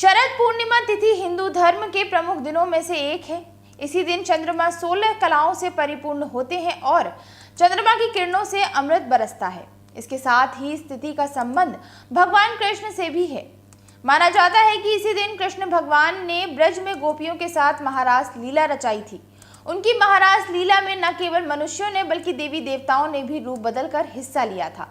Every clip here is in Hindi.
शरद पूर्णिमा तिथि हिंदू धर्म के प्रमुख दिनों में से एक है। इसी दिन चंद्रमा 16 कलाओं से परिपूर्ण होते हैं और चंद्रमा की किरणों से अमृत बरसता है। इसके साथ ही इस तिथि का संबंध भगवान कृष्ण से भी है। माना जाता है कि इसी दिन कृष्ण भगवान ने ब्रज में गोपियों के साथ महारास लीला रचाई थी। उनकी महारास लीला में न केवल मनुष्यों ने बल्कि देवी देवताओं ने भी रूप बदलकर हिस्सा लिया था।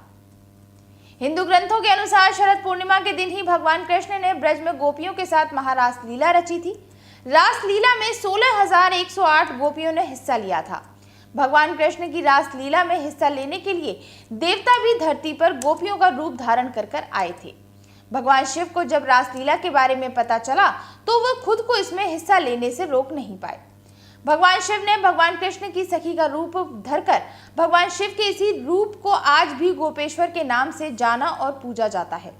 हिंदू ग्रंथों के अनुसार शरद पूर्णिमा के दिन ही भगवान कृष्ण ने ब्रज में गोपियों के साथ महारास लीला रची थी। रास लीला में 16,108 गोपियों ने हिस्सा लिया था। भगवान कृष्ण की रास लीला में हिस्सा लेने के लिए देवता भी धरती पर गोपियों का रूप धारण कर आए थे। भगवान शिव को जब रास लीला के बारे में पता चला तो वह खुद को इसमें हिस्सा लेने से रोक नहीं पाए। भगवान शिव ने भगवान कृष्ण की सखी का रूप धरकर भगवान शिव के इसी रूप को आज भी गोपेश्वर के नाम से जाना और पूजा जाता है।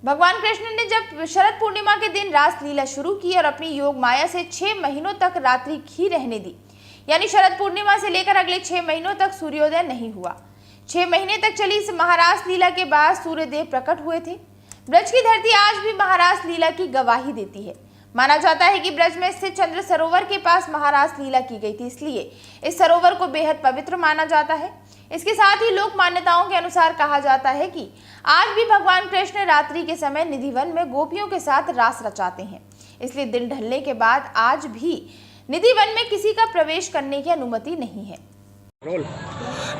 भगवान कृष्ण ने जब शरद पूर्णिमा के दिन रास लीला शुरू की और अपनी योग माया से 6 महीनों तक रात्रि घी रहने दी, यानी शरद पूर्णिमा से लेकर अगले 6 महीनों तक सूर्योदय नहीं हुआ। 6 महीने तक चली इस महारास लीला के बाद सूर्यदेव प्रकट हुए थे। ब्रज की धरती आज भी महारास लीला की गवाही देती है। माना जाता है कि ब्रज में स्थित चंद्र सरोवर के पास महारास लीला की गई थी, इसलिए इस सरोवर को बेहद पवित्र माना जाता है। इसके साथ ही लोक मान्यताओं के अनुसार कहा जाता है कि आज भी भगवान कृष्ण रात्रि के समय निधिवन में गोपियों के साथ रास रचाते हैं, इसलिए दिन ढलने के बाद आज भी निधिवन में किसी का प्रवेश करने की अनुमति नहीं है।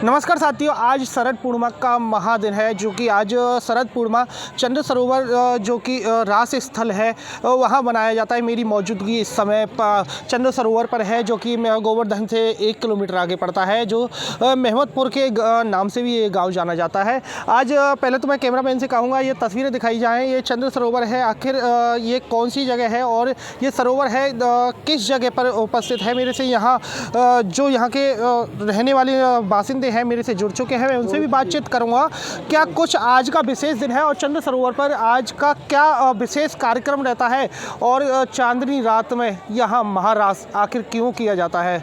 नमस्कार साथियों, आज शरद पूर्णिमा का महादिन है, जो कि आज शरद पूर्णिमा चंद्र सरोवर जो कि रास स्थल है वहाँ मनाया जाता है। मेरी मौजूदगी इस समय चंद्र सरोवर पर है, जो कि गोवर्धन से 1 किलोमीटर आगे पड़ता है, जो महमदपुर के नाम से भी ये गांव जाना जाता है। आज पहले तो मैं कैमरामैन से कहूँगा ये तस्वीरें दिखाई जाएँ। ये चंद्र सरोवर है, आखिर ये कौन सी जगह है और ये सरोवर है किस जगह पर उपस्थित है। मेरे से यहाँ जो यहाँ के रहने वाले बासिंदे हैं मेरे से जुड़ चुके हैं, मैं उनसे भी बातचीत करूंगा। क्या कुछ आज का विशेष दिन है और चंद्र सरोवर पर आज का क्या विशेष कार्यक्रम रहता है और चांदनी रात में यहाँ महारास आखिर क्यों किया जाता है।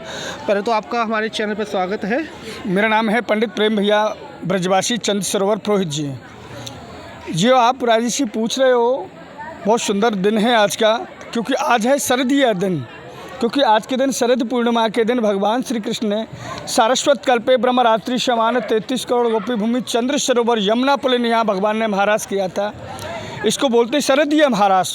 पहले तो आपका हमारे चैनल पर स्वागत है। मेरा नाम है पंडित प्रेम भैया ब्रजवासी चंद्र सरोवर पुरोहित जी। जो आप राजेश जी पूछ रहे हो, बहुत सुंदर दिन है आज का, क्योंकि आज है शरदीय दिन। क्योंकि आज के दिन शरद पूर्णिमा के दिन भगवान श्री कृष्ण ने सारस्वत कल्पे ब्रह्मरात्रि समान 33 करोड़ गोपी भूमि चंद्र सरोवर यमुना पुलिन यहाँ भगवान ने महारास किया था। इसको बोलते शरदीय महारास।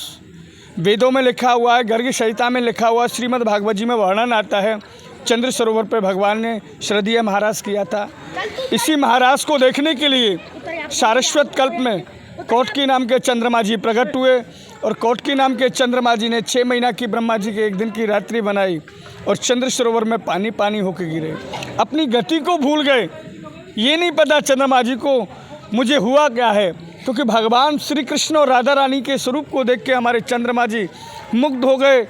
वेदों में लिखा हुआ है, गर्ग संहिता में लिखा हुआ, श्रीमद् भागवत जी में वर्णन आता है चंद्र सरोवर पर भगवान ने शरदीय महारास किया था। इसी महारास को देखने के लिए सारस्वत कल्प में कौटकी नाम के चंद्रमा जी प्रकट हुए और कौटकी नाम के चंद्रमा जी ने 6 महीना की ब्रह्मा जी के 1 दिन की रात्रि बनाई और चंद्र सरोवर में पानी पानी होकर गिरे। अपनी गति को भूल गए। ये नहीं पता चंद्रमा जी को मुझे हुआ क्या है, क्योंकि भगवान श्री कृष्ण और राधा रानी के स्वरूप को देख के हमारे चंद्रमा जी मुग्ध हो गए,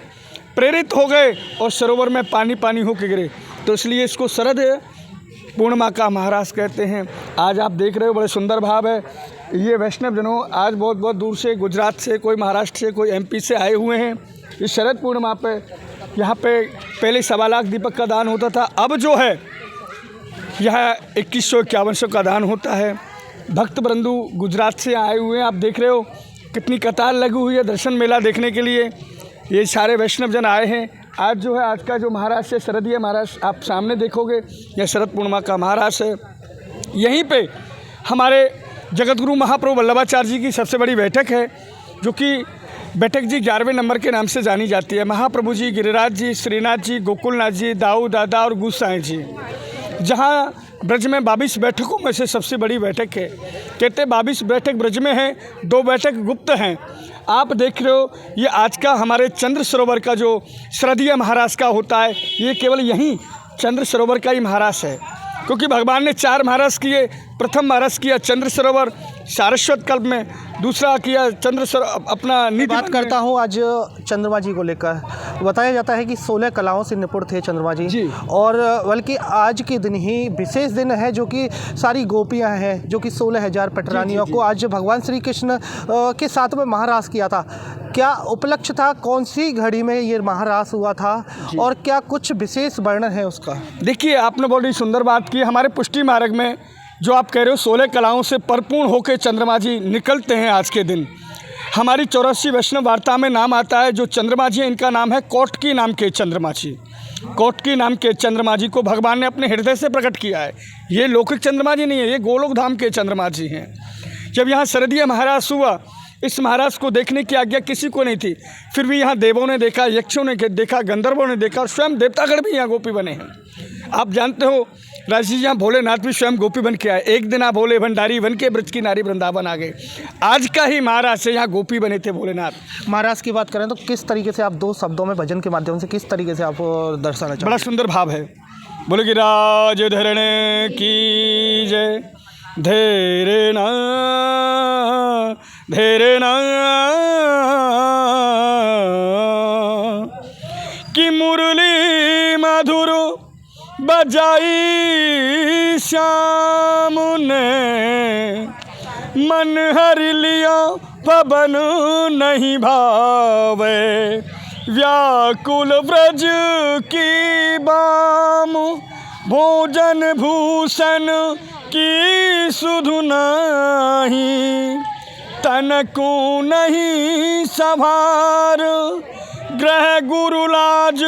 प्रेरित हो गए और सरोवर में पानी पानी होकर गिरे। तो इसलिए इसको शरद पूर्णिमा का महारास कहते हैं। आज आप देख रहे हो बड़े सुंदर भाव है। ये वैष्णव जनों आज बहुत बहुत दूर से, गुजरात से, कोई महाराष्ट्र से, कोई एमपी से आए हुए हैं इस शरद पूर्णिमा पे। यहाँ पे पहले 1.25 लाख दीपक का दान होता था, अब जो है यह 2151 का दान होता है। भक्त बंधु गुजरात से आए हुए हैं, आप देख रहे हो कितनी कतार लगी हुई है दर्शन मेला देखने के लिए। ये सारे वैष्णव जन आए हैं। आज जो है, आज का जो महारास है शरदीय महारास आप सामने देखोगे, यह शरद पूर्णिमा का महारास है। यहीं पे हमारे जगतगुरु महाप्रभु वल्लभाचार्य जी की सबसे बड़ी बैठक है, जो कि बैठक जी 11वें नंबर के नाम से जानी जाती है। महाप्रभु जी, गिरिराज जी, श्रीनाथ जी, गोकुलनाथ जी, दाऊ दादा और गुसाई जी, जहाँ ब्रज में 22 बैठकों में से सबसे बड़ी बैठक है। कहते 22 बैठक ब्रज में है, 2 बैठक गुप्त हैं। आप देख रहे हो ये आज का हमारे चंद्र सरोवर का जो शरदीय महारास का होता है, ये केवल यहीं चंद्र सरोवर का ही महारास है। क्योंकि भगवान ने 4 महारास किए। प्रथम महारास किया चंद्र सरोवर सारस्वत कल्प में, दूसरा किया चंद्र सरोवर अपना निधि। बात करता हूँ आज चंद्रमा जी को लेकर। बताया जाता है कि 16 कलाओं से निपुण थे चंद्रमा जी, और बल्कि आज के दिन ही विशेष दिन है, जो कि सारी गोपियाँ हैं, जो कि 16,000 पटरानियों को आज भगवान श्री कृष्ण के साथ में महारास किया था। क्या उपलक्ष्य था, कौन सी घड़ी में ये महारास हुआ था और क्या कुछ विशेष वर्णन है उसका। देखिए, आपने बड़ी सुंदर बात की। हमारे पुष्टि मार्ग में जो आप कह रहे हो 16 कलाओं से परिपूर्ण होकर चंद्रमा जी निकलते हैं आज के दिन। हमारी 84 वैष्णव वार्ता में नाम आता है जो चंद्रमा जी हैं, इनका नाम है कोटकी नाम के चंद्रमा जी। कोटकी नाम के चंद्रमा जी को भगवान ने अपने हृदय से प्रकट किया है। ये लौकिक चंद्रमा जी नहीं है, ये गोलोक धाम के चंद्रमा जी हैं। जब यहाँ शरदीय महाराज हुआ, इस महाराज को देखने की आज्ञा किसी को नहीं थी, फिर भी यहाँ देवों ने देखा, यक्षों ने देखा, गंधर्वों ने देखा, स्वयं देवतागण भी यहाँ गोपी बने हैं। आप जानते हो राजसी जी, यहाँ भोलेनाथ भी स्वयं गोपी बन के आए। एक दिन आप भोले भंडारी बन के ब्रज की नारी वृंदावन आ गए। आज का ही महाराज से यहाँ गोपी बने थे भोलेनाथ। महाराज की बात करें तो किस तरीके से आप 2 शब्दों में भजन के माध्यम से किस तरीके से आप दर्शाना चाहते बड़ा सुंदर भाव है। बोले कि राज धरणे की जय, धैर्य ना कि मुरली मधुर बजाई श्याम ने, मन हर लिया पवन नहीं भावे, व्याकुल व्रज की बाम, भोजन भूषण की सुधु नहीं, तन को नहीं सभार, ग्रह गुरु लाज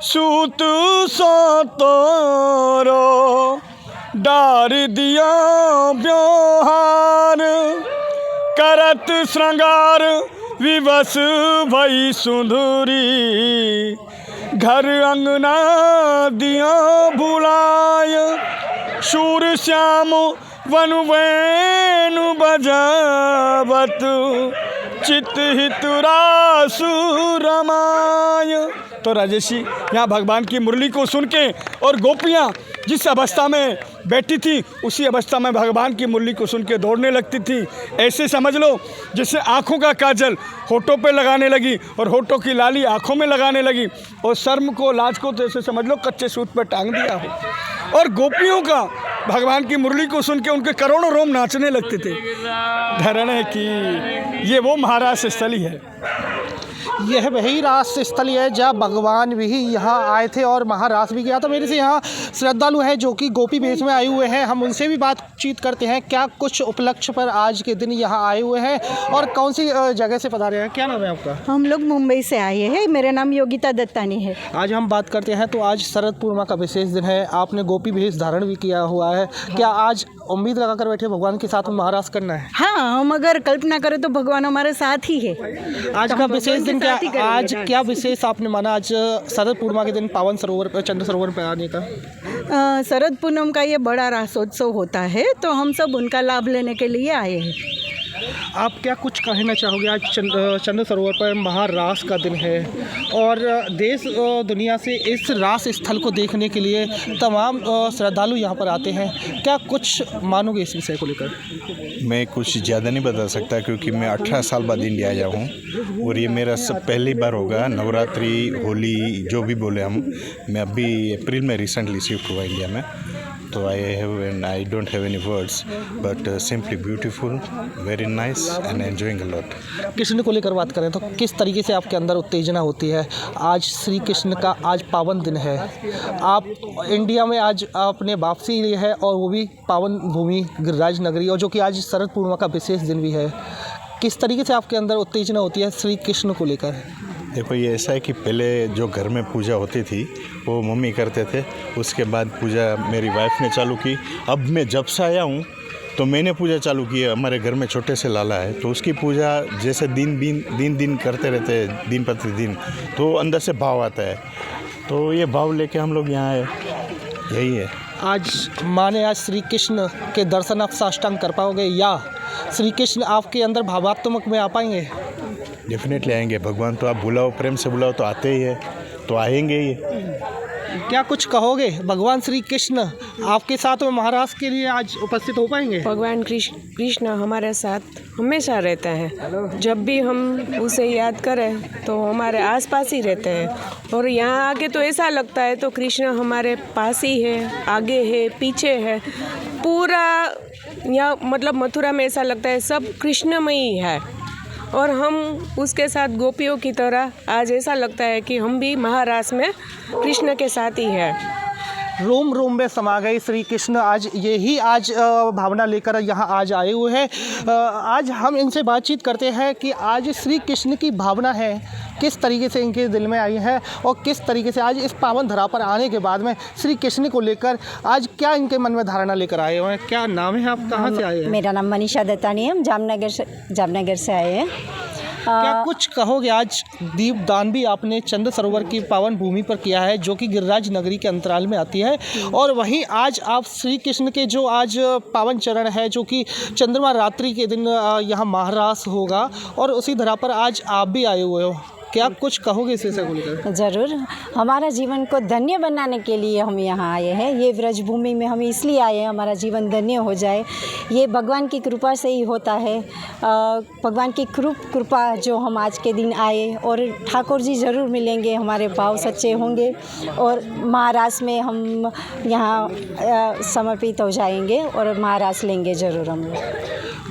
सूत सोतरो, डार दिया व्यवहार, करत श्रृंगार विवश भई सुंदरी, घर अंगना दिया भुलाय, शूर श्याम वनु वेणु बजावत, चित हित रासु रमाय। तो राजेशी, यहाँ भगवान की मुरली को सुन के और गोपियाँ जिस अवस्था में बैठी थी उसी अवस्था में भगवान की मुरली को सुन के दौड़ने लगती थी। ऐसे समझ लो जैसे आँखों का काजल होठों पे लगाने लगी और होठों की लाली आँखों में लगाने लगी, और शर्म को लाज को तो ऐसे समझ लो कच्चे सूत पर टांग दिया हो। और गोपियों का भगवान की मुरली को सुन के उनके करोड़ों रोम नाचने लगते थे। धरणे की ये वो महाराज स्थली है। यह वही रास स्थली है जहाँ भगवान भी यहाँ आए थे और महारास भी गया था। मेरे से यहाँ श्रद्धालु हैं जो कि गोपी भेष में आए हुए हैं, हम उनसे भी बातचीत करते हैं क्या कुछ उपलक्ष्य पर आज के दिन यहाँ आए हुए हैं और कौन सी जगह से पधारे हैं। क्या नाम है आपका? हम लोग मुंबई से आए हैं, मेरा नाम योगिता दत्तानी है। आज हम बात करते हैं तो आज शरद पूर्णिमा का विशेष दिन है, आपने गोपी भेष धारण भी किया हुआ है, क्या आज उम्मीद लगा कर बैठे भगवान के साथ में महारास करना है? हाँ, हम अगर कल्पना करें तो भगवान हमारे साथ ही है। आज का विशेष दिन क्या, आज क्या विशेष आपने माना आज शरद पूर्णिमा के दिन पावन सरोवर पर चंद्र सरोवर पर आने का? शरद पूनम का ये बड़ा रासोत्सव होता है तो हम सब उनका लाभ लेने के लिए आए हैं। आप क्या कुछ कहना चाहोगे? आज चंद्र सरोवर पर महारास का दिन है और देश दुनिया से इस रास स्थल को देखने के लिए तमाम श्रद्धालु यहाँ पर आते हैं, क्या कुछ मानोगे इस विषय को लेकर? मैं कुछ ज़्यादा नहीं बता सकता क्योंकि मैं 18 साल बाद इंडिया आया हूँ और ये मेरा सब पहली बार होगा। नवरात्रि, होली जो भी बोले हम, मैं अभी अप्रैल में रिसेंटली शिफ्ट हुआ इंडिया में, तो I don't have any words but simply beautiful, very nice and enjoying a lot. Krishna को लेकर बात करें तो किस तरीके से आपके अंदर उत्तेजना होती है? आज श्री कृष्ण का आज पावन दिन है, आप इंडिया में आज आपने वापसी ली है और वो भी पावन भूमि गिरिराज नगरी, और जो कि आज शरद पूर्णिमा का विशेष दिन भी है, किस तरीके से आपके अंदर उत्तेजना होती है श्री कृष्ण को लेकर? देखो, ये ऐसा है कि पहले जो घर में पूजा होती थी वो मम्मी करते थे, उसके बाद पूजा मेरी वाइफ ने चालू की। अब मैं जब से आया हूँ तो मैंने पूजा चालू की है। हमारे घर में छोटे से लाला है तो उसकी पूजा जैसे दिन करते रहते हैं, दिन प्रतिदिन, तो अंदर से भाव आता है, तो ये भाव लेके हम लोग यहाँ आए, यही है। आज माने आज श्री कृष्ण के दर्शन आप साष्टांग कर पाओगे या श्री कृष्ण आपके अंदर भावात्मक में आ पाएंगे? डेफिनेटली आएंगे। भगवान तो आप बुलाओ, प्रेम से बुलाओ तो आते ही है, तो आएंगे ही। क्या कुछ कहोगे? भगवान श्री कृष्ण आपके साथ में महाराज के लिए आज उपस्थित हो पाएंगे? भगवान कृष्ण हमारे साथ हमेशा रहते हैं, जब भी हम उसे याद करें तो हमारे आसपास ही रहते हैं, और यहाँ आके तो ऐसा लगता है तो कृष्ण हमारे पास ही है, आगे है, पीछे है, पूरा यहाँ मतलब मथुरा में ऐसा लगता है सब कृष्णमयी है, और हम उसके साथ गोपियों की तरह आज ऐसा लगता है कि हम भी महारास में कृष्ण के साथ ही है। रोम रोम में समा गए श्री कृष्ण आज यही आज भावना लेकर यहाँ आज आए हुए हैं। आज हम इनसे बातचीत करते हैं कि आज श्री कृष्ण की भावना है किस तरीके से इनके दिल में आई है और किस तरीके से आज इस पावन धरा पर आने के बाद में श्री कृष्ण को लेकर आज क्या इनके मन में धारणा लेकर आए हुए हैं। क्या नाम है, आप कहाँ से आए हैं? मेरा नाम मनीषा दत्तानी है, हम जामनगर से आए हैं। क्या कुछ कहोगे, आज दीपदान भी आपने चंद्र सरोवर की पावन भूमि पर किया है जो कि गिरिराज नगरी के अंतराल में आती है, और वहीं आज आप श्री कृष्ण के जो आज पावन चरण है जो कि चंद्रमा रात्रि के दिन यहाँ महारास होगा और उसी धरा पर आज आप भी आए हुए हो, क्या कुछ कहोगे इस विषय को लेकर? ज़रूर, हमारा जीवन को धन्य बनाने के लिए हम यहाँ आए हैं। ये व्रजभूमि में हम इसलिए आए हैं हमारा जीवन धन्य हो जाए, ये भगवान की कृपा से ही होता है। भगवान की कृपा जो हम आज के दिन आए, और ठाकुर जी ज़रूर मिलेंगे, हमारे भाव सच्चे होंगे और महारास में हम यहाँ समर्पित हो जाएंगे और महारास लेंगे ज़रूर। हम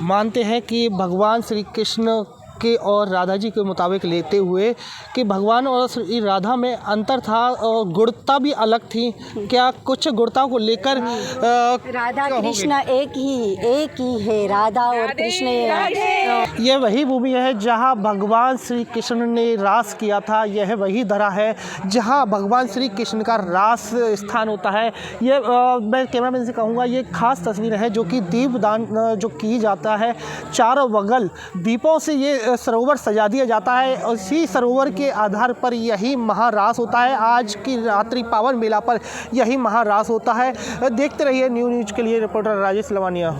मानते हैं कि भगवान श्री कृष्ण के और राधा जी के मुताबिक लेते हुए कि भगवान और श्री राधा में अंतर था और गुणता भी अलग थी, क्या कुछ गुणता को लेकर राधा कृष्ण एक ही है, राधा और कृष्ण यह वही भूमि है जहां भगवान श्री कृष्ण ने रास किया था, यह वही धरा है जहां भगवान श्री कृष्ण का रास स्थान होता है। ये मैं कैमरामैन से कहूँगा, ये खास तस्वीर है जो कि दीपदान जो की जाता है, चारों बगल दीपों से ये सरोवर सजा दिया जाता है, उसी सरोवर के आधार पर यही महारास होता है। आज की रात्रि पावन मेला पर यही महारास होता है। देखते रहिए न्यूज़ के लिए रिपोर्टर राजेश लवानिया।